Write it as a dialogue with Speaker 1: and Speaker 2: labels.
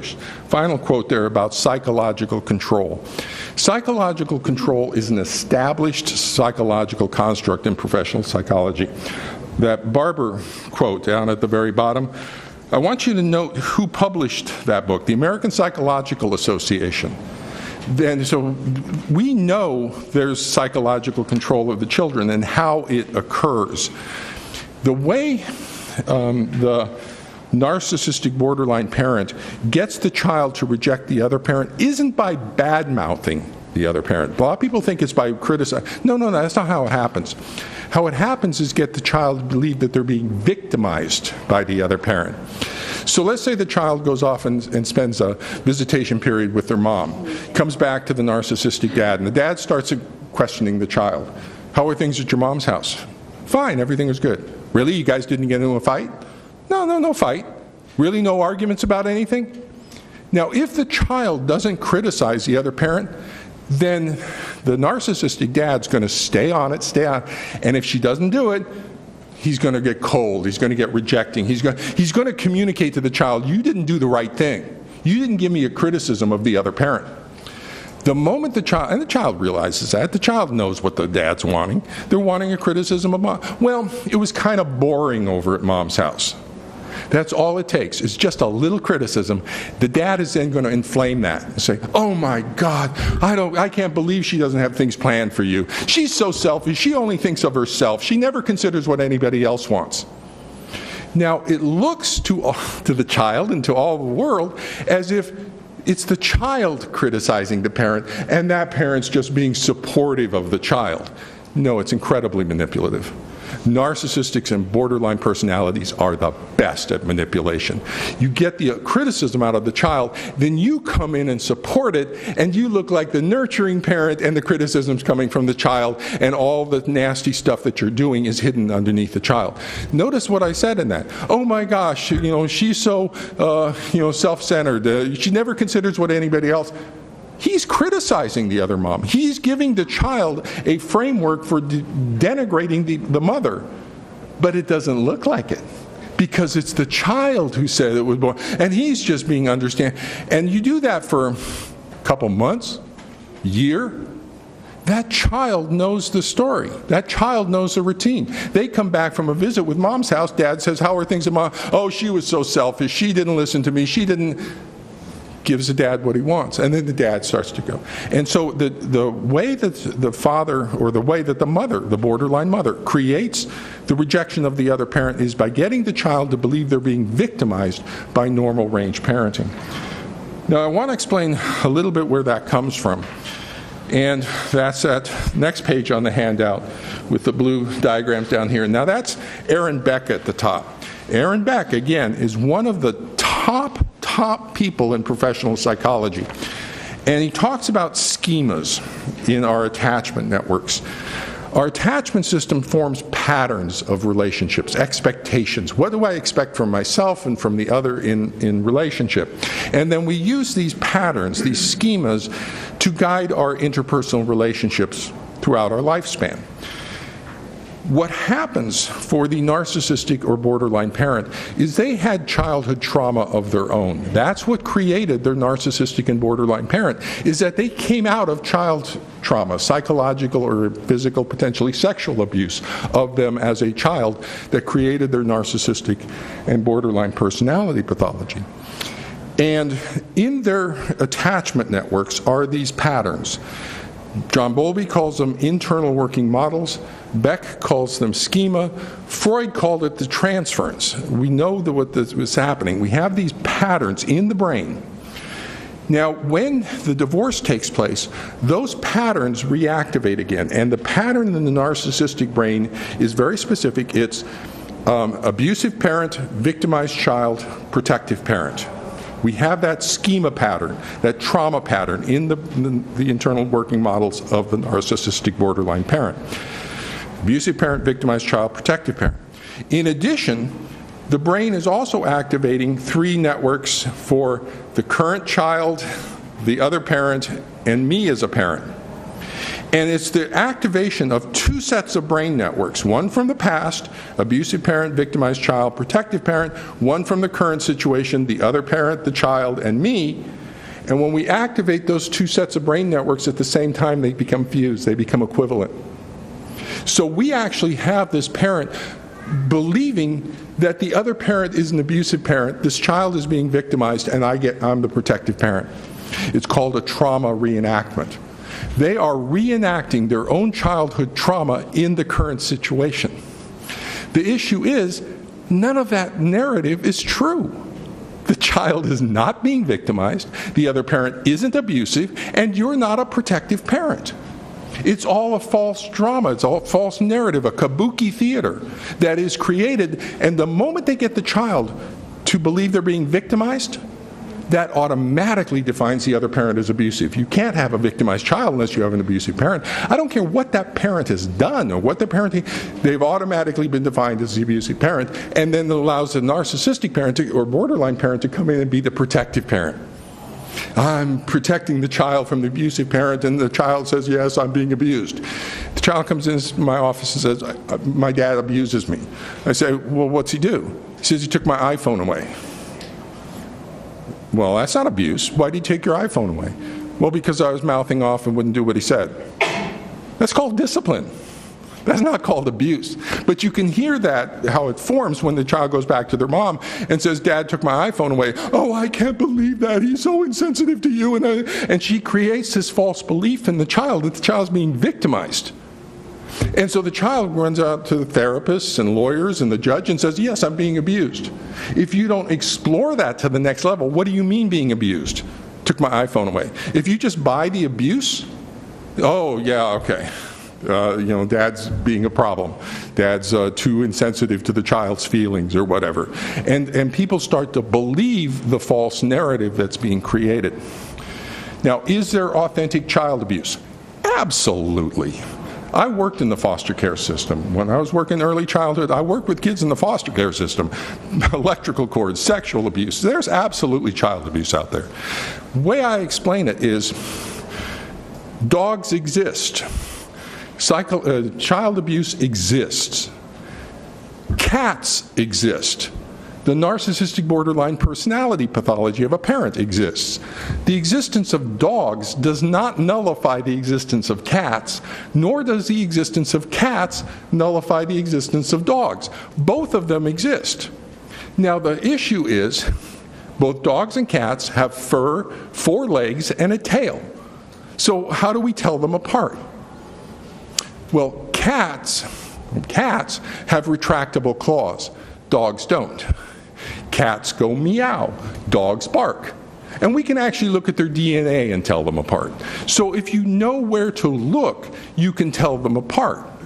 Speaker 1: Final quote there about psychological control. Psychological control is an established psychological construct in professional psychology. That Barber quote down at the very bottom, I want you to note who published that book, the American Psychological Association. Then, so we know there's psychological control of the children and how it occurs. The way the narcissistic borderline parent gets the child to reject the other parent isn't by bad-mouthing the other parent. A lot of people think it's by criticizing. No, that's not how it happens. How it happens is get the child to believe that they're being victimized by the other parent. So let's say the child goes off and spends a visitation period with their mom, comes back to the narcissistic dad, and the dad starts questioning the child. How are things at your mom's house? Fine, everything is good. Really, you guys didn't get into a fight? No fight. Really, no arguments about anything? Now, if the child doesn't criticize the other parent, then the narcissistic dad's going to stay on it, and if she doesn't do it, he's going to get cold, he's going to get rejecting, he's going to communicate to the child, you didn't do the right thing. You didn't give me a criticism of the other parent. The moment the child realizes that, the child knows what the dad's wanting. They're wanting a criticism of mom. Well, it was kind of boring over at mom's house. That's all it takes. It's just a little criticism. The dad is then going to inflame that and say, oh my God, I can't believe she doesn't have things planned for you. She's so selfish. She only thinks of herself. She never considers what anybody else wants. Now, it looks to the child and to all the world as if it's the child criticizing the parent and that parent's just being supportive of the child. No, it's incredibly manipulative. Narcissistics and borderline personalities are the best at manipulation. You get the criticism out of the child, then you come in and support it, and you look like the nurturing parent, and the criticism's coming from the child, and all the nasty stuff that you're doing is hidden underneath the child. Notice what I said in that. Oh my gosh, she's so self-centered. She never considers what anybody else. He's criticizing the other mom. He's giving the child a framework for denigrating the mother. But it doesn't look like it, because it's the child who said it was born, and he's just being understanding. And you do that for a couple months, year. That child knows the story. That child knows the routine. They come back from a visit with mom's house. Dad says, how are things at mom? Oh, she was so selfish. She didn't listen to me. She didn't... Gives the dad what he wants, and then the dad starts to go. And so the way that the father, or the way that the mother, the borderline mother, creates the rejection of the other parent is by getting the child to believe they're being victimized by normal range parenting. Now, I want to explain a little bit where that comes from. And that's that next page on the handout with the blue diagrams down here. Now, that's Aaron Beck at the top. Aaron Beck, again, is one of the top people in professional psychology. And he talks about schemas in our attachment networks. Our attachment system forms patterns of relationships, expectations. What do I expect from myself and from the other in relationship? And then we use these patterns, these schemas, to guide our interpersonal relationships throughout our lifespan. What happens for the narcissistic or borderline parent is they had childhood trauma of their own. That's what created their narcissistic and borderline parent, is that they came out of child trauma, psychological or physical, potentially sexual abuse of them as a child that created their narcissistic and borderline personality pathology. And in their attachment networks are these patterns. John Bowlby calls them internal working models. Beck calls them schema. Freud called it the transference. We know what this was happening. We have these patterns in the brain. Now, when the divorce takes place, those patterns reactivate again. And the pattern in the narcissistic brain is very specific. It's abusive parent, victimized child, protective parent. We have that schema pattern, that trauma pattern in the internal working models of the narcissistic borderline parent. Abusive parent, victimized child, protective parent. In addition, the brain is also activating 3 networks for the current child, the other parent, and me as a parent. And it's the activation of two sets of brain networks, one from the past, abusive parent, victimized child, protective parent, one from the current situation, the other parent, the child, and me. And when we activate those two sets of brain networks at the same time, they become fused, they become equivalent. So we actually have this parent believing that the other parent is an abusive parent, this child is being victimized, and I'm the protective parent. It's called a trauma reenactment. They are reenacting their own childhood trauma in the current situation. The issue is, none of that narrative is true. The child is not being victimized, the other parent isn't abusive, and you're not a protective parent. It's all a false drama, it's all a false narrative, a kabuki theater that is created, and the moment they get the child to believe they're being victimized, that automatically defines the other parent as abusive. You can't have a victimized child unless you have an abusive parent. I don't care what that parent has done or what the parenting, they've automatically been defined as the abusive parent, and then it allows the narcissistic parent or borderline parent to come in and be the protective parent. I'm protecting the child from the abusive parent, and the child says, yes, I'm being abused. The child comes into my office and says, my dad abuses me. I say, well, what's he do? He says, he took my iPhone away. Well, that's not abuse. Why did he take your iPhone away? Well, because I was mouthing off and wouldn't do what he said. That's called discipline. That's not called abuse. But you can hear that, how it forms when the child goes back to their mom and says, Dad took my iPhone away. Oh, I can't believe that. He's so insensitive to you. And she creates this false belief in the child that the child's being victimized. And so the child runs out to the therapists and lawyers and the judge and says, yes, I'm being abused. If you don't explore that to the next level, what do you mean being abused? Took my iPhone away. If you just buy the abuse, oh, yeah, okay. Dad's being a problem. Dad's too insensitive to the child's feelings or whatever. And people start to believe the false narrative that's being created. Now, is there authentic child abuse? Absolutely. I worked in the foster care system. When I was working early childhood, I worked with kids in the foster care system. Electrical cords, sexual abuse. There's absolutely child abuse out there. The way I explain it is, dogs exist. Child abuse exists. Cats exist. The narcissistic borderline personality pathology of a parent exists. The existence of dogs does not nullify the existence of cats, nor does the existence of cats nullify the existence of dogs. Both of them exist. Now the issue is, both dogs and cats have fur, 4 legs, and a tail. So how do we tell them apart? Well, cats have retractable claws. Dogs don't. Cats go meow. Dogs bark. And we can actually look at their DNA and tell them apart. So if you know where to look, you can tell them apart.